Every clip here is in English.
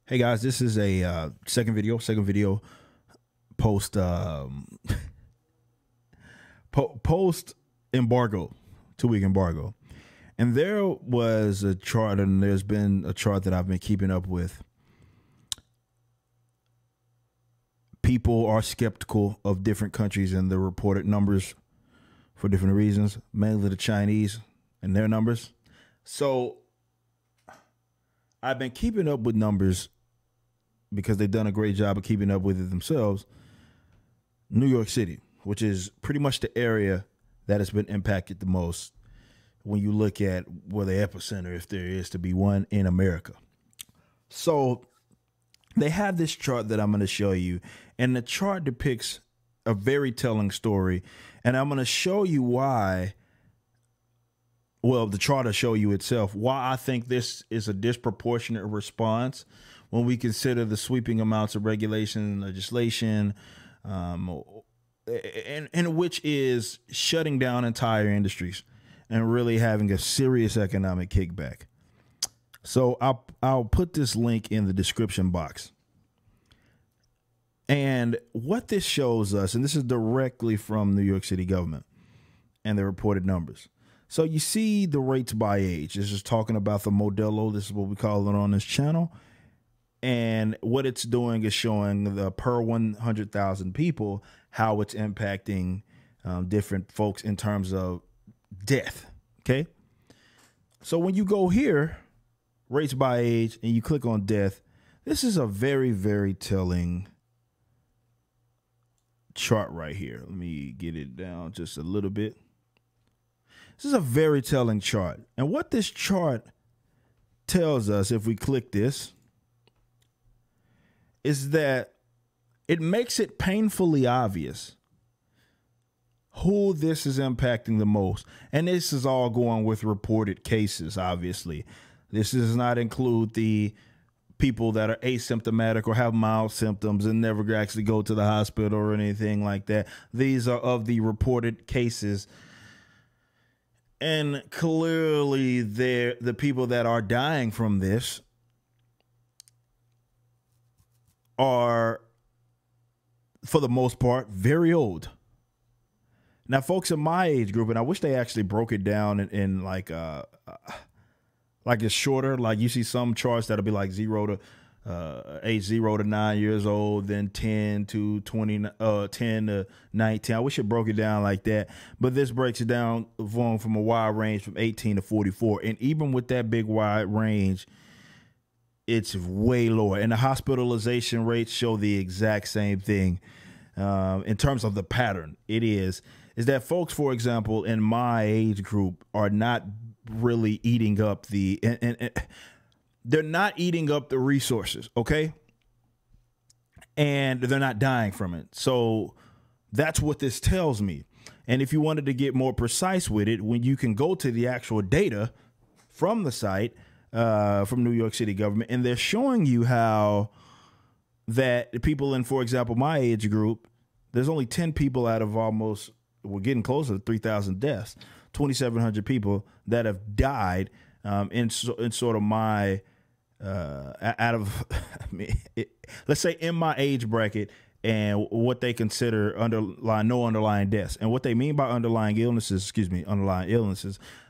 Hey guys, this is a second video post post embargo, 2 week embargo. And there was a chart, and there's been a chart that I've been keeping up with. People are skeptical of different countries and the reported numbers for different reasons, mainly the Chinese and their numbers. So I've been keeping up with numbers because they've done a great job of keeping up with it themselves. New York City, which is pretty much the area that has been impacted the most when you look at where the epicenter, if there is to be one, in America. So they have this chart that I'm going to show you, and the chart depicts a very telling story, and I'm going to show you why. Well, the chart will show you itself why I think this is a disproportionate response when we consider the sweeping amounts of regulation and legislation, and which is shutting down entire industries and really having a serious economic kickback. So I'll put this link in the description box. And what this shows us, and this is directly from New York City government and the reported numbers. So you see the rates by age. This is talking about the Modelo. This is what we call it on this channel. And what it's doing is showing the per 100,000 people, how it's impacting different folks in terms of death. Okay. So when you go here, rates by age, and you click on death, this is a very, very telling chart right here. Let me get it down just a little bit. This is a very telling chart. And what this chart tells us, if we click this, is that it makes it painfully obvious who this is impacting the most. And this is all going with reported cases, obviously. This does not include the people that are asymptomatic or have mild symptoms and never actually go to the hospital or anything like that. These are of the reported cases. And clearly the people that are dying from this are, for the most part, very old. Now, folks in my age group, and I wish they actually broke it down in like it's shorter. Like you see some charts that'll be like age 0 to 9 years old, then 10 to 20, 10 to 19. I wish it broke it down like that. But this breaks it down from a wide range from 18 to 44. And even with that big wide range, it's way lower. And the hospitalization rates show the exact same thing in terms of the pattern. It is that folks, for example, in my age group are not really eating up they're not eating up the resources, okay? And they're not dying from it. So that's what this tells me. And if you wanted to get more precise with it, when you can go to the actual data from the site, from New York City government, and they're showing you how that people in, for example, my age group, there's only 10 people out of almost, we're getting closer to 3,000 deaths, 2,700 people that have died in sort of my, out of, let's say in my age bracket, and what they consider no underlying deaths. And what they mean by underlying illnesses,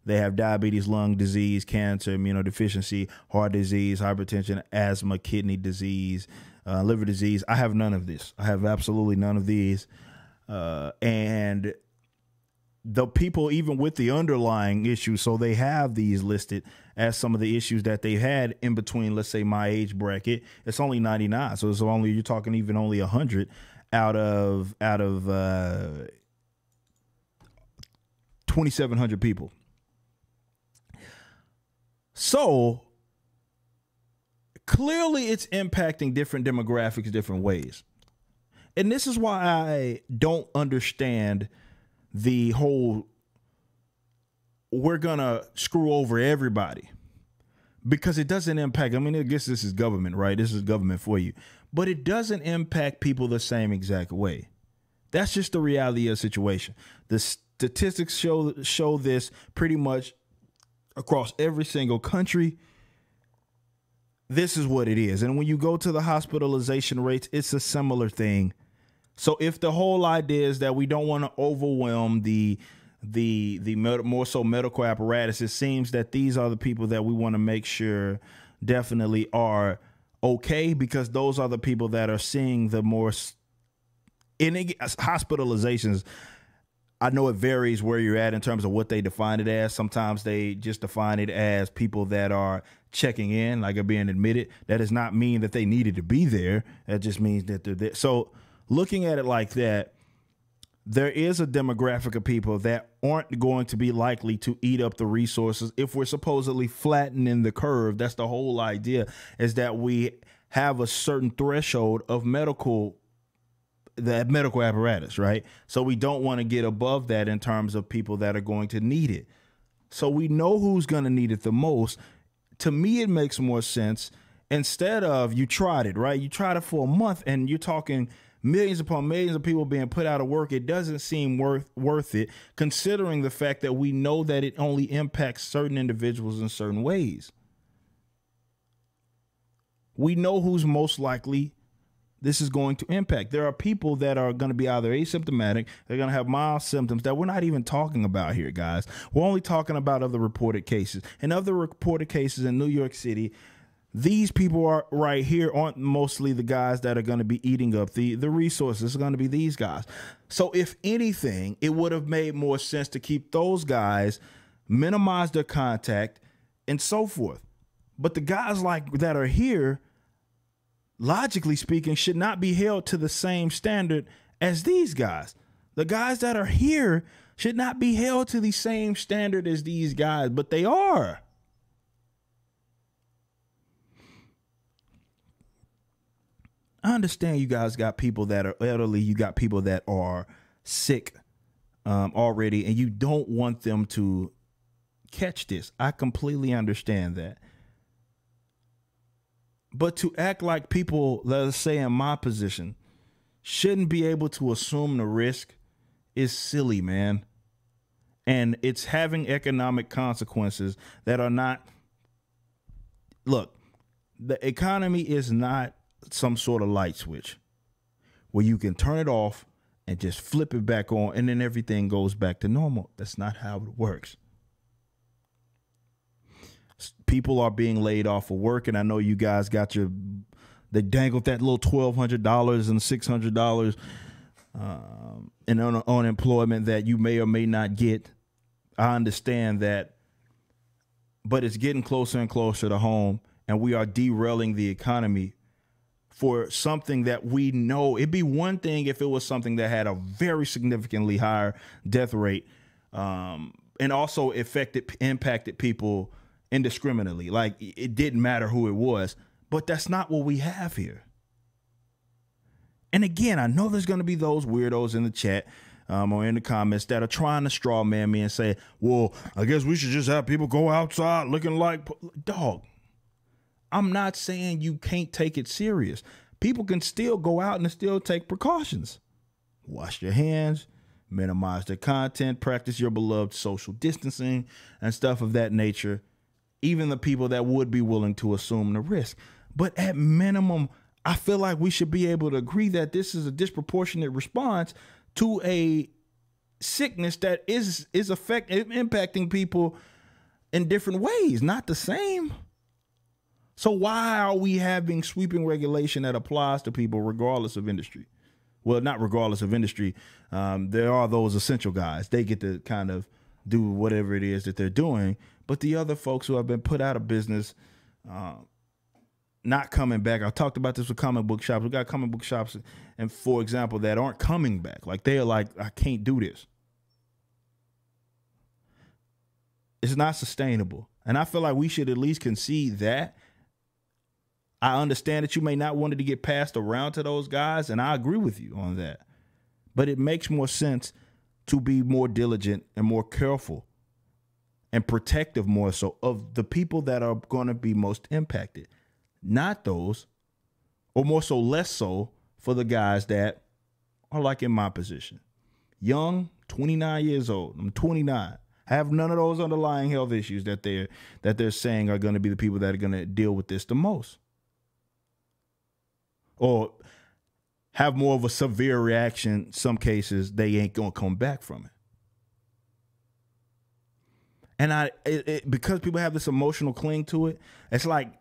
they have diabetes, lung disease, cancer, immunodeficiency, heart disease, hypertension, asthma, kidney disease, liver disease. I have none of this. I have absolutely none of these. And the people, even with the underlying issues, so they have these listed as some of the issues that they've had in between, let's say my age bracket, it's only 99. So it's only, you're talking even only 100 out of 2,700 people. So clearly it's impacting different demographics, different ways. And this is why I don't understand the whole, we're going to screw over everybody, because it doesn't impact. I mean, I guess this is government, right? This is government for you, but it doesn't impact people the same exact way. That's just the reality of the situation. The statistics show this pretty much across every single country, this is what it is. And when you go to the hospitalization rates, it's a similar thing. So if the whole idea is that we don't want to overwhelm the more so medical apparatus, it seems that these are the people that we want to make sure definitely are okay, because those are the people that are seeing the more hospitalizations. I know it varies where you're at in terms of what they define it as. Sometimes they just define it as people that are checking in, like are being admitted. That does not mean that they needed to be there. That just means that they're there. So looking at it like that, there is a demographic of people that aren't going to be likely to eat up the resources if we're supposedly flattening the curve. That's the whole idea, is that we have a certain threshold of medical apparatus, right? So we don't want to get above that in terms of people that are going to need it. So we know who's going to need it the most. To me, it makes more sense, instead of you tried it, right? You tried it for a month and you're talking millions upon millions of people being put out of work. It doesn't seem worth it, considering the fact that we know that it only impacts certain individuals in certain ways. We know who's most likely this is going to impact. There are people that are going to be either asymptomatic, they're going to have mild symptoms that we're not even talking about here, guys. We're only talking about other reported cases. And of the reported cases in New York City, these people are right here aren't mostly the guys that are going to be eating up the resources. It's going to be these guys. So if anything, it would have made more sense to keep those guys, minimize their contact, and so forth. But the guys like that are here, logically speaking, should not be held to the same standard as these guys. The guys that are here should not be held to the same standard as these guys, but they are. I understand you guys got people that are elderly, you got people that are sick already, and you don't want them to catch this. I completely understand that. But to act like people, let's say in my position, shouldn't be able to assume the risk is silly, man. And it's having economic consequences that are not. Look, the economy is not some sort of light switch where you can turn it off and just flip it back on and then everything goes back to normal. That's not how it works. People are being laid off of work, and I know you guys got they dangled that little $1,200 and $600 in unemployment that you may or may not get. I understand that, but it's getting closer and closer to home, and we are derailing the economy for something that we know. It'd be one thing if it was something that had a very significantly higher death rate, and also impacted people indiscriminately. Like, it didn't matter who it was, but that's not what we have here. And again, I know there's going to be those weirdos in the chat or in the comments that are trying to straw man me and say, well, I guess we should just have people go outside looking like dog. I'm not saying you can't take it serious. People can still go out and still take precautions. Wash your hands, minimize the content, practice your beloved social distancing and stuff of that nature. Even the people that would be willing to assume the risk. But at minimum, I feel like we should be able to agree that this is a disproportionate response to a sickness that is impacting people in different ways, not the same. So why are we having sweeping regulation that applies to people regardless of industry? Well, not regardless of industry. There are those essential guys. They get to kind of do whatever it is that they're doing. But the other folks who have been put out of business, not coming back. I talked about this with comic book shops. We got comic book shops, and for example, that aren't coming back. Like, they're like, I can't do this. It's not sustainable. And I feel like we should at least concede that. I understand that you may not want it to get passed around to those guys, and I agree with you on that. But it makes more sense to be more diligent and more careful and protective more so of the people that are going to be most impacted, not those, or more so less so for the guys that are like in my position. Young, 29 years old. I'm 29. Have none of those underlying health issues that they're saying are going to be the people that are going to deal with this the most. or have more of a severe reaction. Some cases, they ain't going to come back from it. And because people have this emotional cling to it, it's like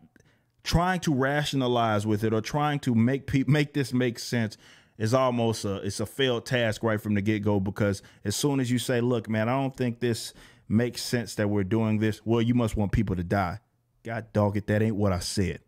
trying to rationalize with it or trying to make this make sense is almost it's a failed task right from the get-go, because as soon as you say, look, man, I don't think this makes sense that we're doing this, well, you must want people to die. God dog it, that ain't what I said.